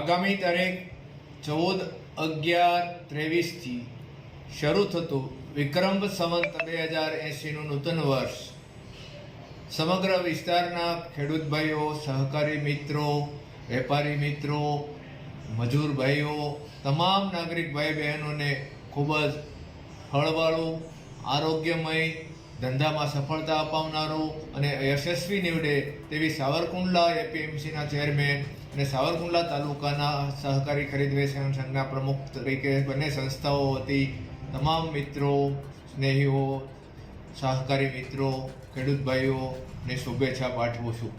આગામી તારીખ 14/11/23થી શરૂ થતું વિક્રમ સંવત 2080નું નૂતન વર્ષ સમગ્ર વિસ્તારના ખેડૂત ભાઈઓ, સહકારી મિત્રો, વેપારી મિત્રો, મજૂર ભાઈઓ, તમામ નાગરિક ભાઈ બહેનોને ખૂબ જ ફળવાળું, આરોગ્યમય, ધંધામાં સફળતા અપાવનારું અને યશસ્વી નીવડે તેવી સાવરકુંડલા એપીએમસીના ચેરમેન અને સાવરકુંડલા તાલુકાના સહકારી ખરીદ વેચાણ સંઘના પ્રમુખ તરીકે બંને સંસ્થાઓ વતી તમામ મિત્રો, સ્નેહીઓ, સહકારી મિત્રો, ખેડૂત ભાઈઓને શુભેચ્છા પાઠવું છું.